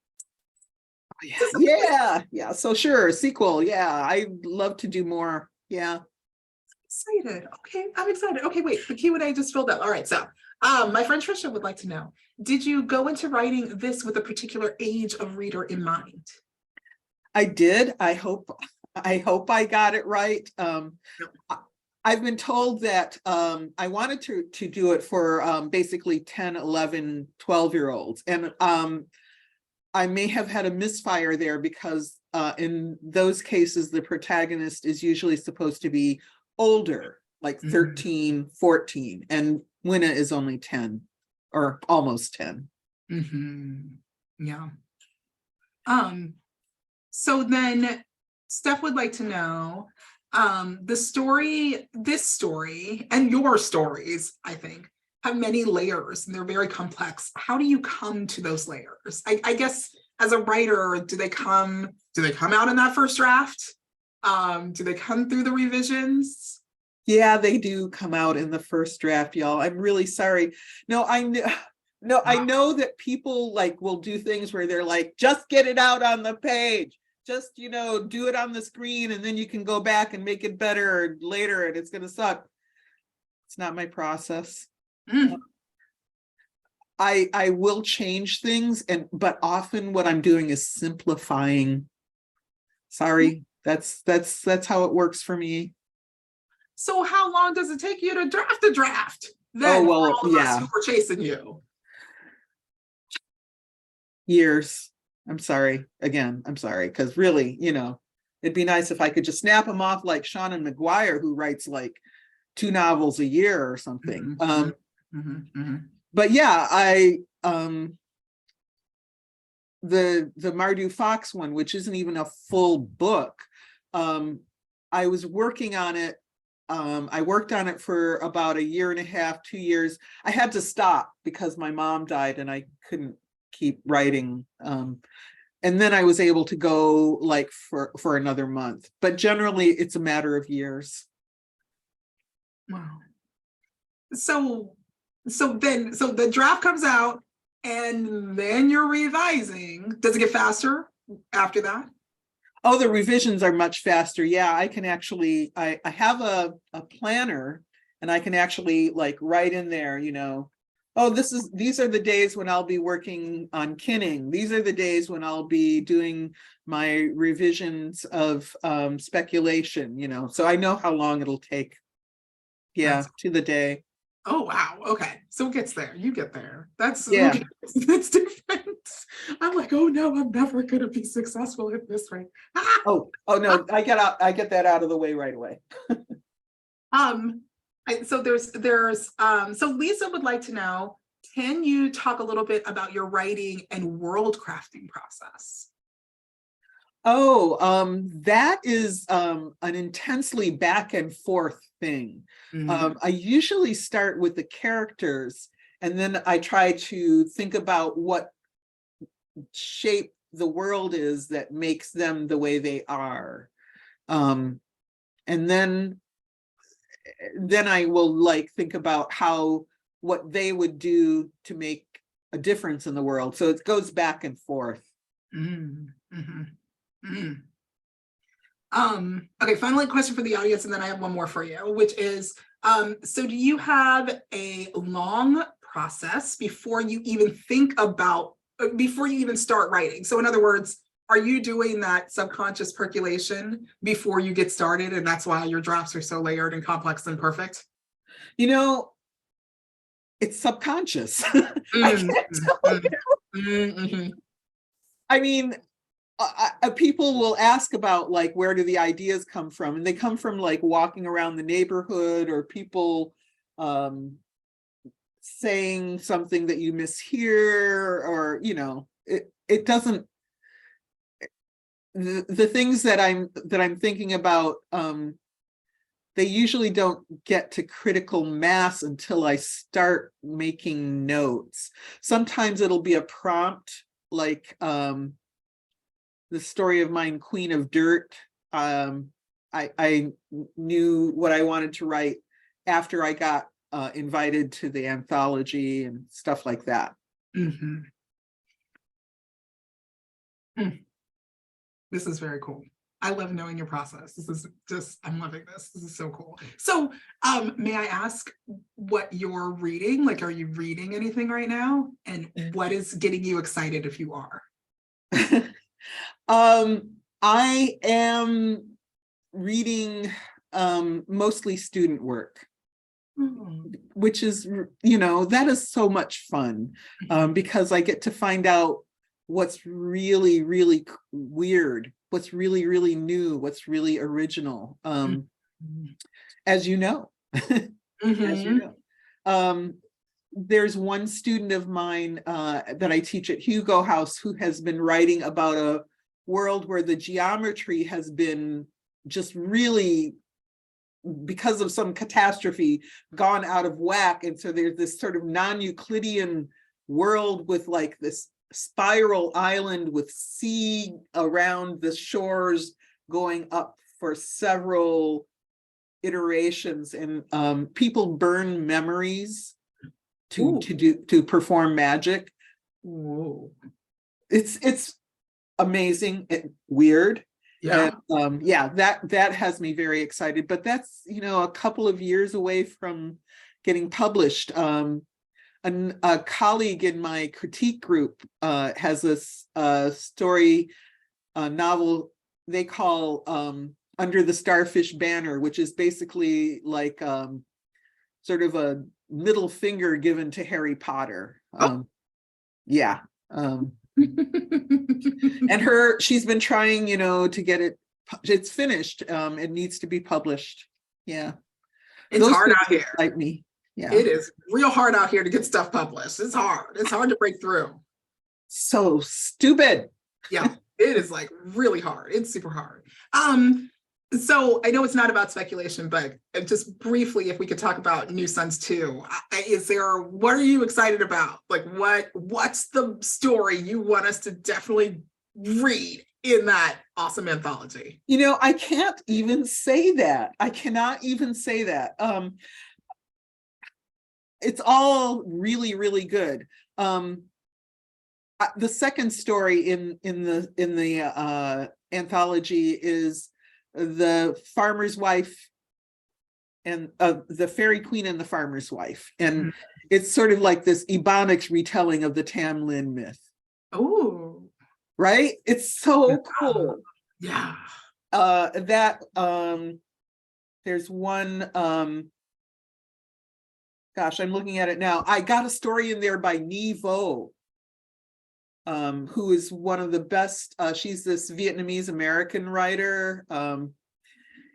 Yeah. So sure, sequel. Yeah, I'd love to do more. Yeah. excited. Okay, I'm excited. Okay, wait, the Q&A just filled up. All right, so my friend Trisha would like to know, did you go into writing this with a particular age of reader in mind? I did. I hope I got it right. I've been told that I wanted to do it for basically 10, 11, 12-year-olds. And I may have had a misfire there because in those cases, the protagonist is usually supposed to be older, like 13, 14, and Winna is only 10 or almost 10. Yeah. So then Steph would like to know, this story and your stories, I think, have many layers and they're very complex. How do you come to those layers? I guess as a writer, do they come out in that first draft? Do they come through the revisions? Yeah, they do come out in the first draft, y'all. I'm really sorry. No, I know that people like will do things where they're like, just get it out on the page. Just, do it on the screen and then you can go back and make it better later and it's going to suck. It's not my process. I will change things, but often what I'm doing is simplifying. Sorry, that's how it works for me. So how long does it take you to draft a draft? Then for all of us who were chasing you. Years. I'm sorry. Again, I'm sorry. Because really, it'd be nice if I could just snap them off like Seanan McGuire, who writes like 2 novels a year or something. But yeah, the Mardu Fox one, which isn't even a full book, I was working on it. I worked on it for about 1.5 years, 2 years. I had to stop because my mom died and I couldn't keep writing. And then I was able to go like for another month, but generally it's a matter of years. Wow. So the draft comes out and then you're revising. Does it get faster after that? Oh, the revisions are much faster. Yeah, I can actually, I have a planner and I can actually like write in there, oh, these are the days when I'll be working on Kinning. These are the days when I'll be doing my revisions of speculation, so I know how long it'll take. Yeah, to the day. Oh, wow. Okay. So it gets there. You get there. That's okay. That's different. I'm like, oh no, I'm never going to be successful at this rate. Oh no, I get that out of the way right away. So so Lisa would like to know, can you talk a little bit about your writing and world crafting process? Oh, that is an intensely back and forth thing. I usually start with the characters and then I try to think about what shape the world is that makes them the way they are. And then I will like think about what they would do to make a difference in the world. So it goes back and forth. Okay, finally, a question for the audience, and then I have one more for you, which is, so do you have a long process before you even start writing? So in other words, are you doing that subconscious percolation before you get started, and that's why your drafts are so layered and complex and perfect? It's subconscious. I can't tell you. I mean, people will ask about like, where do the ideas come from? And they come from like walking around the neighborhood, or people saying something that you mishear, or, you know, it doesn't, the things that I'm thinking about, they usually don't get to critical mass until I start making notes. Sometimes it'll be a prompt, like the story of mine, Queen of Dirt. I knew what I wanted to write after I got invited to the anthology and stuff like that. Mm-hmm. This is very cool. I love knowing your process. This is just, I'm loving this. This is so cool. So may I ask what you're reading? Like, are you reading anything right now? And what is getting you excited if you are? I am reading mostly student work, which is, you know, that is so much fun, because I get to find out what's really, really weird, what's really, really new, what's really original, as you know. As you know. There's one student of mine that I teach at Hugo House who has been writing about a world where the geometry has been just really, because of some catastrophe, gone out of whack. And so there's this sort of non-Euclidean world with like this spiral island with sea around the shores going up for several iterations, and people burn memories to perform magic. Whoa. It's amazing and weird. Yeah. And, yeah, that has me very excited, but that's, you know, a couple of years away from getting published. A colleague in my critique group has this story novel they call Under the Starfish Banner, which is basically like sort of a middle finger given to Harry Potter. Yeah. And she's been trying, you know, to get it's finished. It needs to be published. Yeah. It's Those hard things out here. excite me. Yeah. It is real hard out here to get stuff published. It's hard. It's hard to break through. So stupid. Yeah, it is like really hard. It's super hard. So I know it's not about speculation, but just briefly, if we could talk about New Sons 2, what are you excited about? Like what's the story you want us to definitely read in that awesome anthology? You know, I can't even say that. I cannot even say that. It's all really, really good. The second story in the anthology is the farmer's wife and the fairy queen and the farmer's wife, and it's sort of like this Ebonics retelling of the Tam Lin myth. Oh, right! It's so cool. Yeah. There's one. Gosh, I'm looking at it now. I got a story in there by Nhi Vo, who is one of the best. She's this Vietnamese American writer.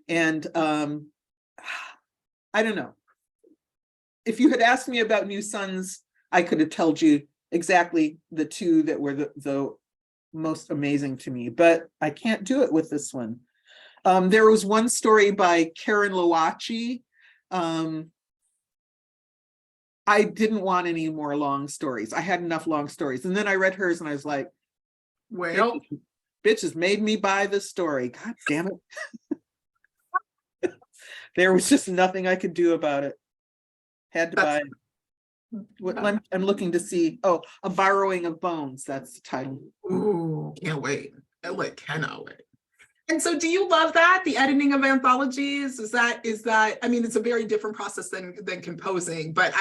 And I don't know. If you had asked me about New Sons, I could have told you exactly the two that were the most amazing to me, but I can't do it with this one. There was one story by Karen Lowachi. I didn't want any more long stories. I had enough long stories. And then I read hers and I was like, well, bitches made me buy this story. God damn it. There was just nothing I could do about it. Had to buy it. I'm looking to see. Oh, A Borrowing of Bones. That's the title. Ooh, can't wait. I cannot wait. And so do you love that? The editing of anthologies? Is that, I mean, it's a very different process than composing, but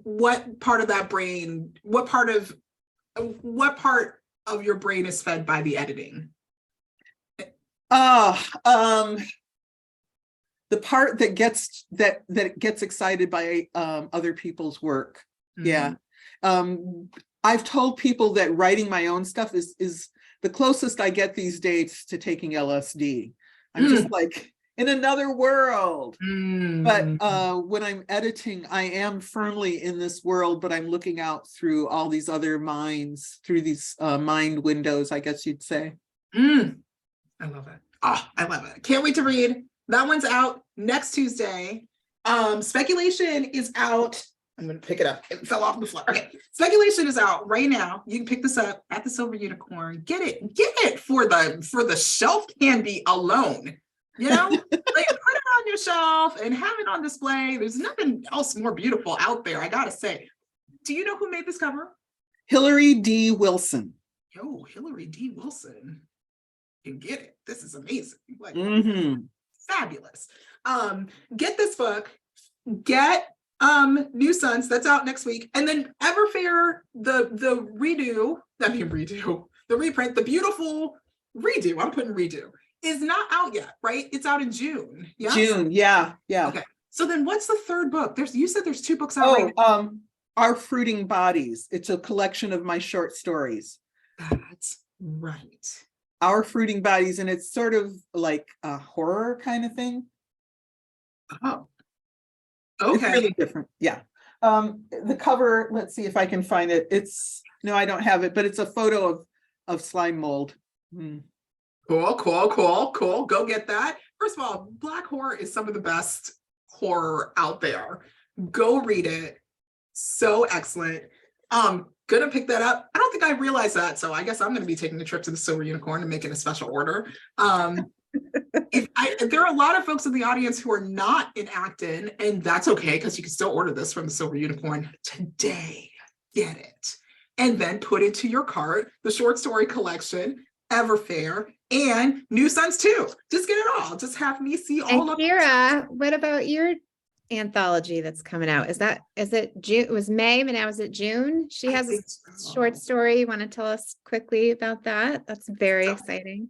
what part of that brain, what part of your brain is fed by the editing? The part that gets excited by other people's work. Mm-hmm. Yeah. I've told people that writing my own stuff is the closest I get these days to taking LSD. I'm just like in another world. But when I'm editing, I am firmly in this world, but I'm looking out through all these other minds, through these mind windows, I guess you'd say. I love it. Oh, I love it. Can't wait to read. That one's out next Tuesday. Speculation is out. I'm going to pick it up. It fell off the floor. Okay. Speculation is out right now. You can pick this up at the Silver Unicorn. Get it for the shelf candy alone. You know, like, put it on your shelf and have it on display. There's nothing else more beautiful out there, I gotta say. Do you know who made this cover? Hillary D. Wilson. Yo, Hillary D. Wilson. You get it. This is amazing. Like, fabulous. Get this book. Get New Suns, that's out next week. And then Everfair, the reprint, the beautiful redo, I'm putting redo, is not out yet, right? It's out in June. Yeah. June, yeah. Okay. So then what's the third book? You said there's 2 books out right now. Our Fruiting Bodies. It's a collection of my short stories. That's right. Our Fruiting Bodies, and it's sort of like a horror kind of thing. Oh. Okay. It's really different. Yeah. The cover, let's see if I can find it. No, I don't have it, but it's a photo of slime mold. Cool. Go get that. First of all, Black horror is some of the best horror out there. Go read it. So excellent. Gonna pick that up. I don't think I realized that, so I guess I'm gonna be taking a trip to the Silver Unicorn and making a special order. There are a lot of folks in the audience who are not in Acton, and that's okay because you can still order this from the Silver Unicorn today. Get it. And then put into your cart the short story collection, Everfair, and New Suns too. Just get it all. Just have me see all of it. Kyra, what about your anthology that's coming out? Is it June? It was May, but now is it June? She has a short story. You want to tell us quickly about that? That's very exciting.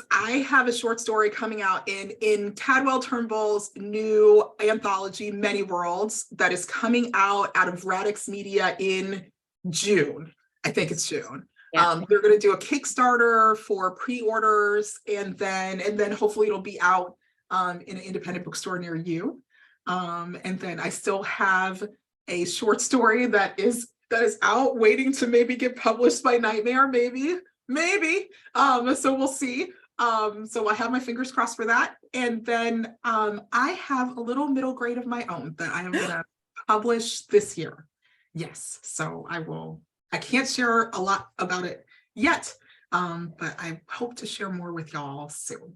I have a short story coming out in Cadwell Turnbull's new anthology, Many Worlds, that is coming out of Radix Media in June. I think it's June. Yeah. They're going to do a Kickstarter for pre-orders, and then hopefully it'll be out in an independent bookstore near you. And then I still have a short story that is out waiting to maybe get published by Nightmare, maybe. So we'll see. So I have my fingers crossed for that. And then I have a little middle grade of my own that I am going to publish this year. Yes. So I can't share a lot about it yet, but I hope to share more with y'all soon.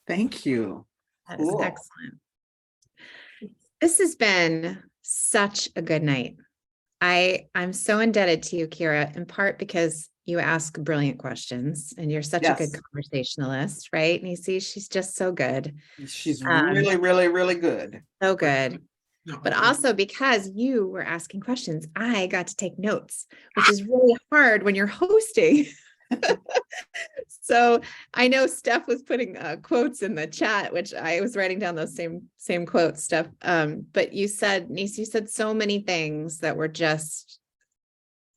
Thank you. That is excellent. This has been such a good night. I'm so indebted to you, Kyra, in part because you ask brilliant questions and you're such a good conversationalist, right? Nisi, she's just so good. She's really, really, really good. So good. But also because you were asking questions, I got to take notes, which is really hard when you're hosting. So I know Steph was putting quotes in the chat, which I was writing down those same quotes, Steph. But you said, Nisi, you said so many things that were just,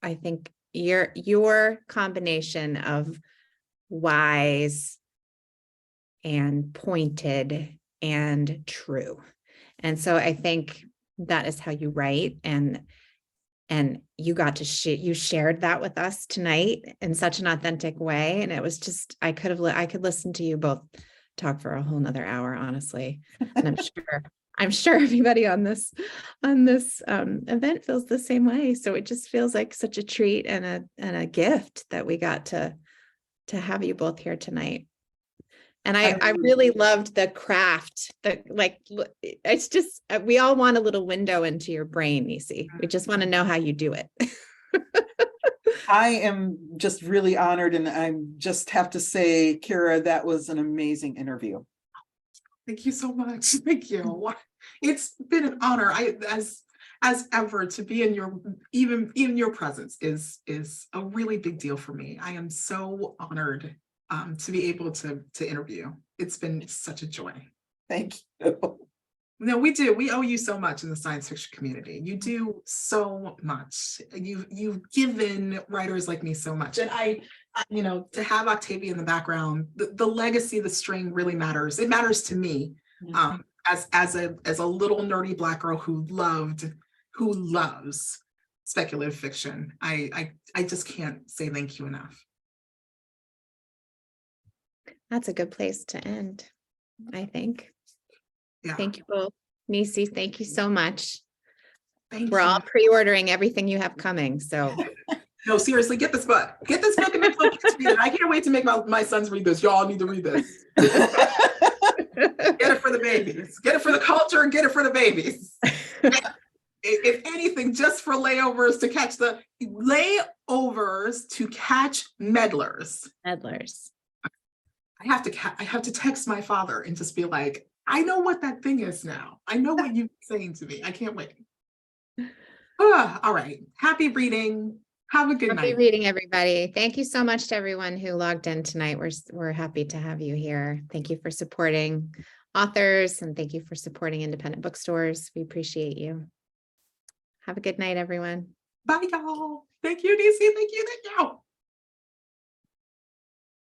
I think your combination of wise and pointed and true. And so I think that is how you write, and you got to you shared that with us tonight in such an authentic way. And it was just, I could listen to you both talk for a whole nother hour, honestly. And I'm sure everybody on this event feels the same way. So it just feels like such a treat and a gift that we got to have you both here tonight. And I really loved the craft it's just, we all want a little window into your brain, Nisi. We just want to know how you do it. I am just really honored. And I just have to say, Kyra, that was an amazing interview. Thank you so much. Thank you. It's been an honor. As ever, to be in your presence is a really big deal for me. I am so honored to be able to interview. It's been such a joy. Thank you. No, we do. We owe you so much in the science fiction community. You do so much. You've given writers like me so much. And I you know, to have Octavia in the background, the legacy, the string really matters. It matters to me, as a little nerdy Black girl who loves speculative fiction. I just can't say thank you enough. That's a good place to end, I think. Yeah. Thank you both. Nisi, thank you so much. Thank We're you. all pre-ordering everything you have coming, so. No, seriously, get this book. Get this book and make little kids read it. I can't wait to make my sons read this. Y'all need to read this. Get it for the babies. Get it for the culture and get it for the babies. If anything, just for layovers to catch meddlers. Meddlers. I have to text my father and just be like, I know what that thing is now. I know what you're saying to me. I can't wait. All right. Happy reading. Have a good night. Happy reading, everybody. Thank you so much to everyone who logged in tonight. We're happy to have you here. Thank you for supporting authors and thank you for supporting independent bookstores. We appreciate you. Have a good night, everyone. Bye, y'all. Thank you, Nisi. Thank you.